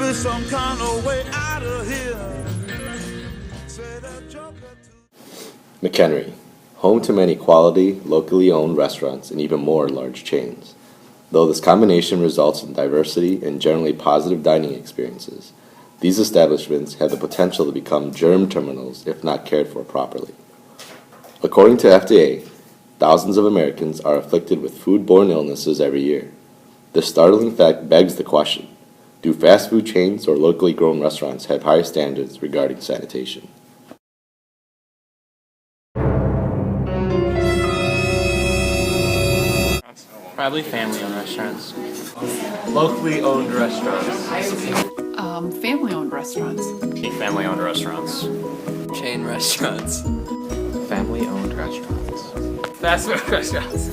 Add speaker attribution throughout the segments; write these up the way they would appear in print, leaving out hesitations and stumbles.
Speaker 1: me some kind of way out of here. Said a joker to
Speaker 2: McHenry, home to many quality, locally owned restaurants and even more large chains. Though this combination results in diversity and generally positive dining experiences, these establishments have the potential to become germ terminals if not cared for properly. According to FDA, thousands of Americans are afflicted with foodborne illnesses every year. This startling fact begs the question, do fast food chains or locally grown restaurants have higher standards regarding sanitation?
Speaker 3: Probably family-owned restaurants.
Speaker 4: Locally owned restaurants.
Speaker 5: Family-owned restaurants.
Speaker 3: Family-owned restaurants.
Speaker 6: Chain restaurants.
Speaker 3: Family-owned restaurants.
Speaker 4: Fast food restaurants.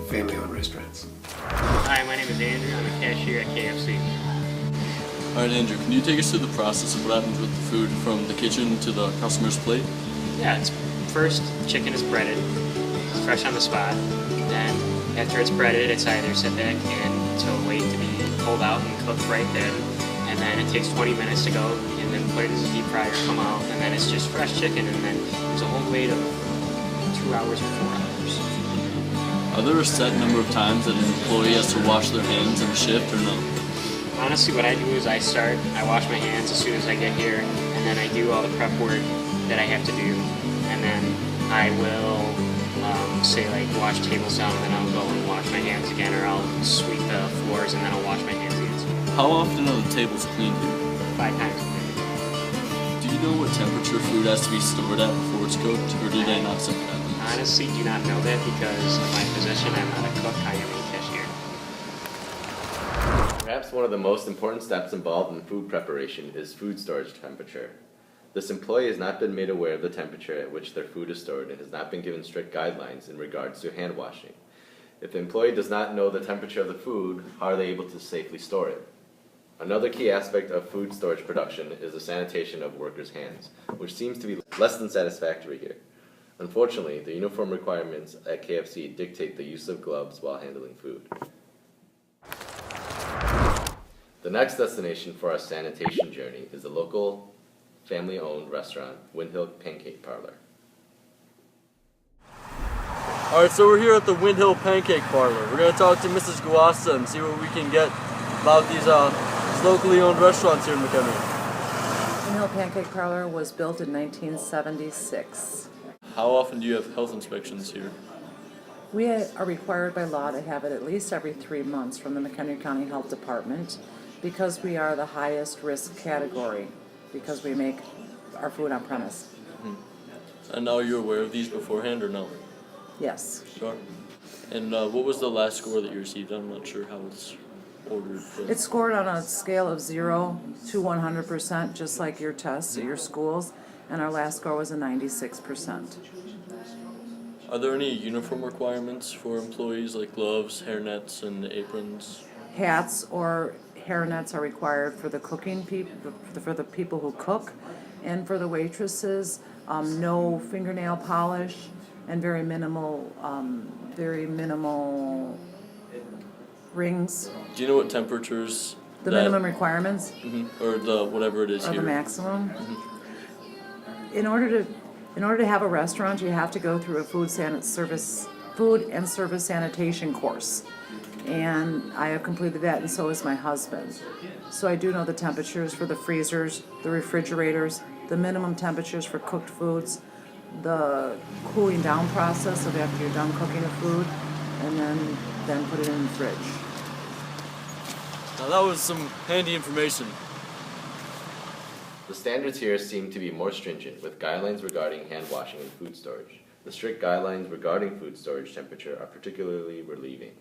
Speaker 7: Family-owned restaurants.
Speaker 8: Hi, my name is Andrew. I'm a cashier at KFC.
Speaker 9: Alright, Andrew, can you take us through the process of what happens with the food from the kitchen to the customer's plate?
Speaker 8: Yeah, it's first chicken is breaded. It's fresh on the spot. Then after it's breaded, it's either set back and to wait to be pulled out and cooked right then. And then it takes 20 minutes to go, and then put it in the deep fryer, come out, and then it's just fresh chicken, and then there's a whole wait of 2 hours or 4 hours.
Speaker 9: Are there a set number of times that an employee has to wash their hands in a shift or no?
Speaker 8: Honestly, what I do is I wash my hands as soon as I get here, and then I do all the prep work that I have to do, and then I will say like wash tables down, and then I'll go and wash my hands again, or I'll sweep the floors and then I'll wash my hands again.
Speaker 9: How often are the tables cleaned here?
Speaker 8: 5 times.
Speaker 9: Do you know what temperature food has to be stored at before it's cooked, or do they not set that?
Speaker 8: Honestly, do not know that because of my position. I'm not a cook, I am a cashier.
Speaker 2: Perhaps one of the most important steps involved in food preparation is food storage temperature. This employee has not been made aware of the temperature at which their food is stored and has not been given strict guidelines in regards to hand washing. If the employee does not know the temperature of the food, how are they able to safely store it? Another key aspect of food storage production is the sanitation of workers' hands, which seems to be less than satisfactory here. Unfortunately, the uniform requirements at KFC dictate the use of gloves while handling food. The next destination for our sanitation journey is the local family-owned restaurant, Windhill Pancake Parlor.
Speaker 9: Alright, so we're here at the Windhill Pancake Parlor. We're going to talk to Mrs. Guasta and see what we can get about these locally owned restaurants here in McHenry.
Speaker 5: Windhill Pancake Parlor was built in 1976.
Speaker 9: How often do you have health inspections here?
Speaker 5: We are required by law to have it at least every 3 months from the McHenry County Health Department because we are the highest risk category because we make our food on premise.
Speaker 9: Mm-hmm. And are you aware of these beforehand or no?
Speaker 5: Yes.
Speaker 9: Sure. And what was the last score that you received? I'm not sure how it's ordered. But
Speaker 5: It's scored on a scale of 0 to 100%, just like your tests at your schools, and our last score was a 96%.
Speaker 9: are there any uniform requirements for employees like gloves, hairnets, and aprons?
Speaker 5: Hats or hairnets are required for the cooking for the people who cook, and for the waitresses, no fingernail polish, and very minimal rings.
Speaker 9: Do you know what temperatures?
Speaker 5: The minimum requirements,
Speaker 9: or the whatever it is
Speaker 5: or
Speaker 9: here.
Speaker 5: the maximum. In order to have a restaurant, you have to go through a food and service sanitation course. And I have completed that, and so has my husband. So I do know the temperatures for the freezers, the refrigerators, the minimum temperatures for cooked foods, the cooling down process of after you're done cooking the food, and then put it in the fridge.
Speaker 9: Now that was some handy information.
Speaker 2: The standards here seem to be more stringent, with guidelines regarding hand washing and food storage. The strict guidelines regarding food storage temperature are particularly relieving.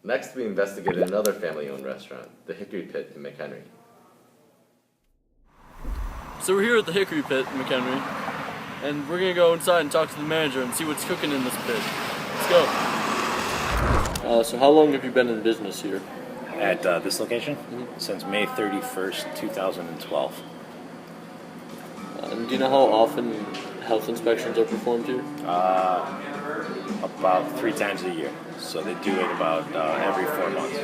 Speaker 2: Next, we investigated another family-owned restaurant, the Hickory Pit in McHenry.
Speaker 9: So we're here at the Hickory Pit in McHenry, and we're gonna go inside and talk to the manager and see what's cooking in this pit. Let's go. So how long have you been in business here?
Speaker 10: At this location? Since May 31st, 2012.
Speaker 9: And do you know how often health inspections are performed here?
Speaker 10: About 3 times a year. So they do it about every 4 months.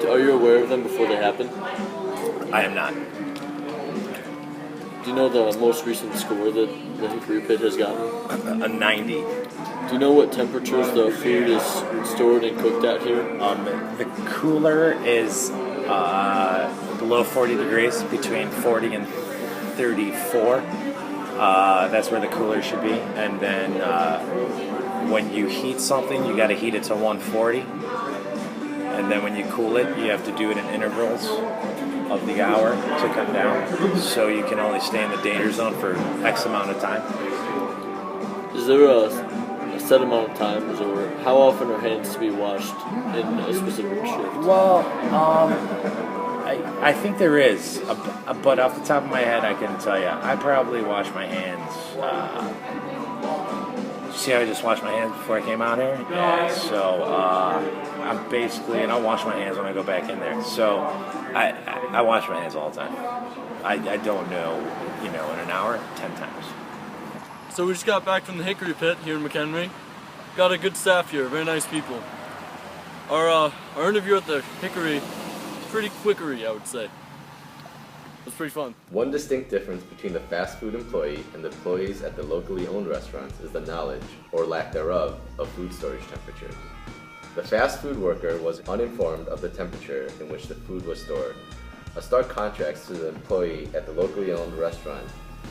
Speaker 9: Are you aware of them before they happen?
Speaker 10: I am not.
Speaker 9: Do you know the most recent score that the Hickory Pit has gotten?
Speaker 10: A 90.
Speaker 9: Do you know what temperatures the food is stored and cooked at here?
Speaker 10: The cooler is below 40 degrees, between 40 and 34. That's where the cooler should be. And then when you heat something, you got to heat it to 140. And then when you cool it, you have to do it in intervals of the hour to come down. So you can only stay in the danger zone for X amount of time.
Speaker 9: Is there a set amount of times, or how often are hands to be washed in a specific shift?
Speaker 10: Well, I think there is, but off the top of my head, I couldn't tell you. I probably wash my hands. See how I just washed my hands before I came out here? Yeah. So I'm basically, and I'll wash my hands when I go back in there. So I wash my hands all the time. I don't know, in an hour, 10 times.
Speaker 9: So we just got back from the Hickory Pit here in McHenry. Got a good staff here, very nice people. Our interview at the Hickory, pretty quickery, I would say. It was pretty fun.
Speaker 2: One distinct difference between the fast food employee and the employees at the locally owned restaurants is the knowledge, or lack thereof, of food storage temperatures. The fast food worker was uninformed of the temperature in which the food was stored, a stark contrast to the employee at the locally owned restaurant,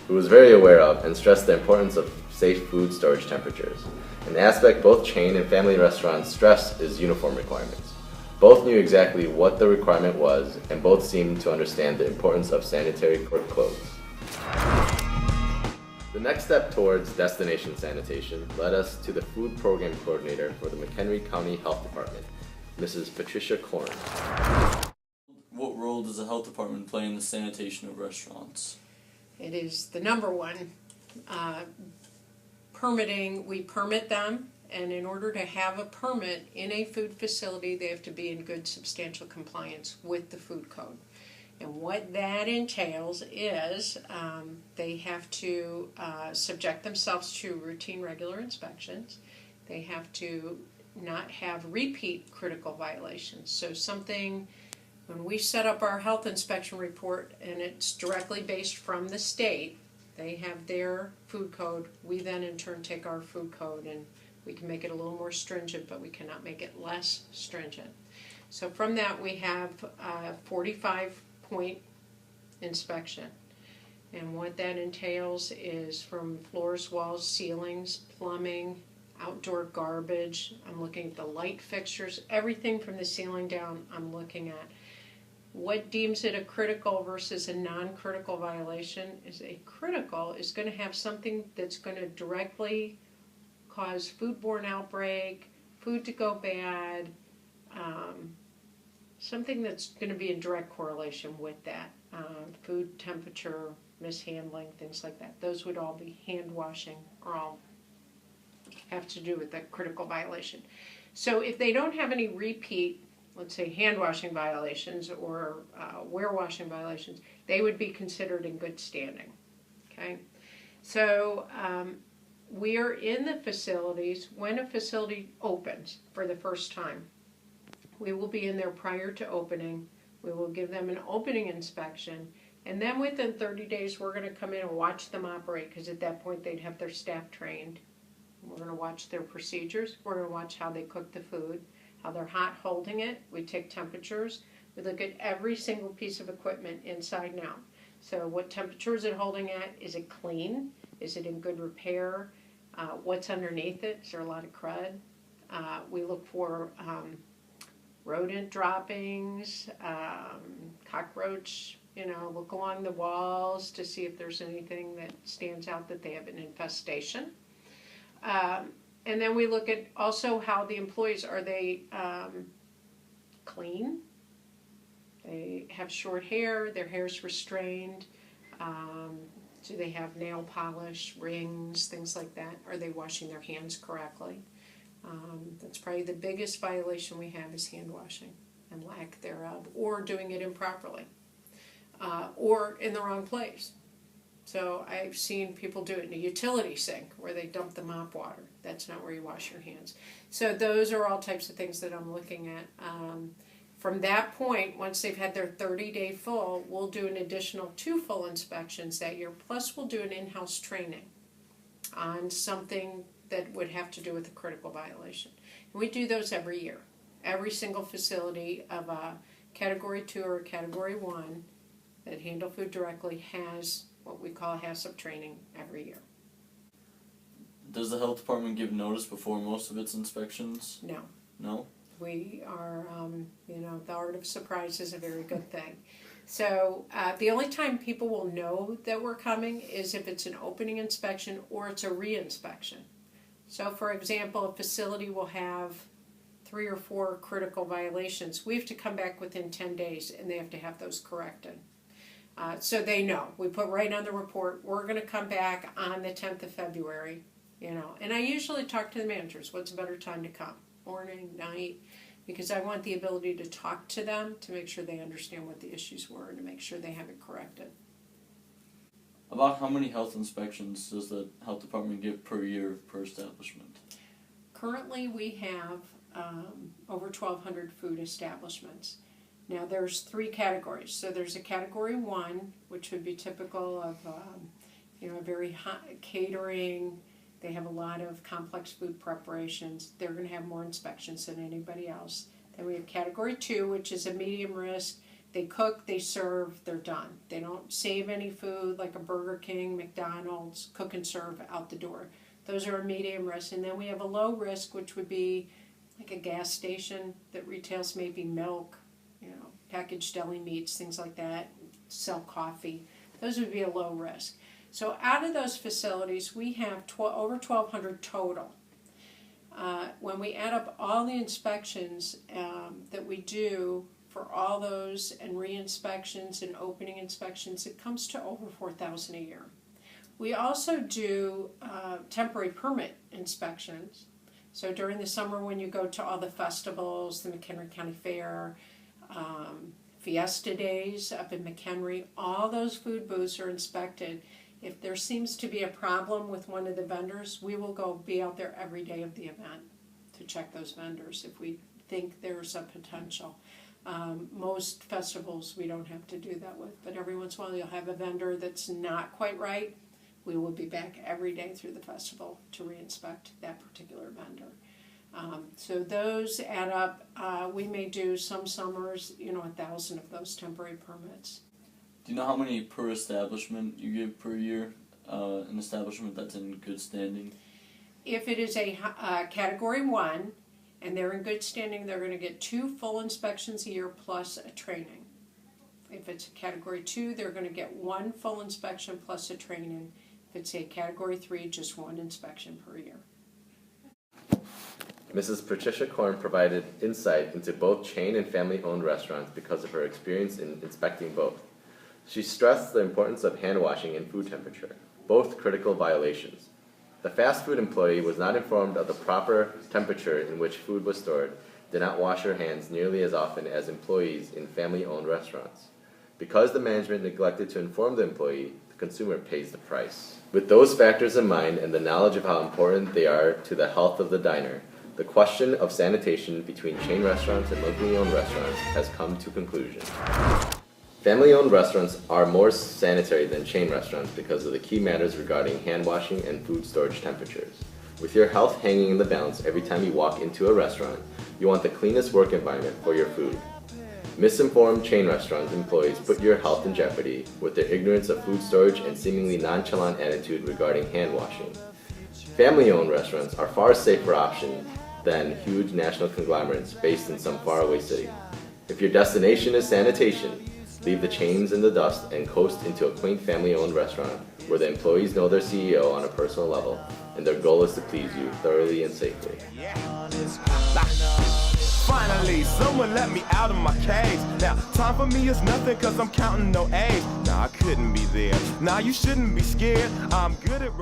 Speaker 2: who was very aware of and stressed the importance of safe food storage temperatures. An aspect both chain and family restaurants stress is uniform requirements. Both knew exactly what the requirement was, and both seemed to understand the importance of sanitary court clothes. The next step towards destination sanitation led us to the food program coordinator for the McHenry County Health Department, Mrs. Patricia Korn.
Speaker 9: What role does the health department play in the sanitation of restaurants?
Speaker 11: It is the number one. Permitting, we permit them, and in order to have a permit in a food facility, they have to be in good substantial compliance with the food code. And what that entails is they have to subject themselves to routine regular inspections. They have to not have repeat critical violations. So something, when we set up our health inspection report, and it's directly based from the state, they have their food code. We then in turn take our food code and we can make it a little more stringent, but we cannot make it less stringent. So from that we have a 45-point inspection. And what that entails is from floors, walls, ceilings, plumbing, outdoor garbage. I'm looking at the light fixtures, everything from the ceiling down I'm looking at. What deems it a critical versus a non-critical violation is a critical is going to have something that's going to directly cause foodborne outbreak, food to go bad, something that's going to be in direct correlation with that. Food temperature, mishandling, things like that. Those would all be hand washing or all have to do with the critical violation. So if they don't have any repeat, let's say hand washing violations or ware washing violations, they would be considered in good standing. Okay, so we are in the facilities when a facility opens for the first time. We will be in there prior to opening. We will give them an opening inspection, and then within 30 days we're going to come in and watch them operate, because at that point they'd have their staff trained. We're going to watch their procedures. We're going to watch how they cook the food, how they're hot holding it. We take temperatures. We look at every single piece of equipment inside and out. So what temperature is it holding at? Is it clean? Is it in good repair? What's underneath it? Is there a lot of crud? We look for rodent droppings, cockroach, look along the walls to see if there's anything that stands out that they have an infestation. And then we look at also how the employees, are they clean? They have short hair, their hair's restrained. Do they have nail polish, rings, things like that? Are they washing their hands correctly? That's probably the biggest violation we have is hand washing and lack thereof, or doing it improperly, or in the wrong place. So I've seen people do it in a utility sink where they dump the mop water. That's not where you wash your hands. So those are all types of things that I'm looking at. From that point, once they've had their 30-day full, we'll do an additional 2 full inspections that year, plus we'll do an in-house training on something that would have to do with a critical violation. And we do those every year. Every single facility of a Category 2 or a Category 1 that handle food directly has what we call HACCP training every year.
Speaker 9: Does the health department give notice before most of its inspections?
Speaker 11: No.
Speaker 9: No?
Speaker 11: We are, the art of surprise is a very good thing. So the only time people will know that we're coming is if it's an opening inspection or it's a re-inspection. So for example, a facility will have 3 or 4 critical violations. We have to come back within 10 days and they have to have those corrected. So they know. We put right on the report, we're going to come back on the 10th of February, And I usually talk to the managers, what's a better time to come? Morning, night? Because I want the ability to talk to them to make sure they understand what the issues were and to make sure they have it corrected.
Speaker 9: About how many health inspections does the health department give per year per establishment?
Speaker 11: Currently we have over 1,200 food establishments. Now there's 3 categories. So there's a Category 1, which would be typical of a very high catering. They have a lot of complex food preparations. They're going to have more inspections than anybody else. Then we have Category 2, which is a medium risk. They cook, they serve, they're done. They don't save any food like a Burger King, McDonald's, cook and serve out the door. Those are a medium risk. And then we have a low risk, which would be like a gas station that retails maybe milk, packaged deli meats, things like that, sell coffee. Those would be a low risk. So out of those facilities, we have over 1,200 total. When we add up all the inspections that we do for all those and re-inspections and opening inspections, it comes to over 4,000 a year. We also do temporary permit inspections. So during the summer when you go to all the festivals, the McHenry County Fair, Fiesta Days up in McHenry, all those food booths are inspected. If there seems to be a problem with one of the vendors, we will be out there every day of the event to check those vendors if we think there's a potential. Most festivals we don't have to do that with, but every once in a while you'll have a vendor that's not quite right. We will be back every day through the festival to re-inspect that particular vendor. So those add up. We may do some summers, 1,000 of those temporary permits.
Speaker 9: Do you know how many per establishment you give per year? An establishment that's in good standing?
Speaker 11: If it is a Category 1 and they're in good standing, they're going to get 2 full inspections a year plus a training. If it's a Category 2, they're going to get 1 full inspection plus a training. If it's a Category 3, just 1 inspection per year.
Speaker 2: Mrs. Patricia Korn provided insight into both chain and family-owned restaurants because of her experience in inspecting both. She stressed the importance of hand washing and food temperature, both critical violations. The fast food employee was not informed of the proper temperature in which food was stored, did not wash her hands nearly as often as employees in family-owned restaurants. Because the management neglected to inform the employee, the consumer pays the price. With those factors in mind and the knowledge of how important they are to the health of the diner, the question of sanitation between chain restaurants and locally owned restaurants has come to conclusion. Family-owned restaurants are more sanitary than chain restaurants because of the key matters regarding hand washing and food storage temperatures. With your health hanging in the balance every time you walk into a restaurant, you want the cleanest work environment for your food. Misinformed chain restaurant employees put your health in jeopardy with their ignorance of food storage and seemingly nonchalant attitude regarding hand washing. Family-owned restaurants are far safer option than huge national conglomerates based in some faraway city. If your destination is sanitation, leave the chains in the dust and coast into a quaint family-owned restaurant where the employees know their CEO on a personal level and their goal is to please you thoroughly and safely.
Speaker 1: Finally, someone let me out of my cage. Now, time for me is nothing cause I'm counting no A's. Nah, I couldn't be there. Nah, you shouldn't be scared. I'm good at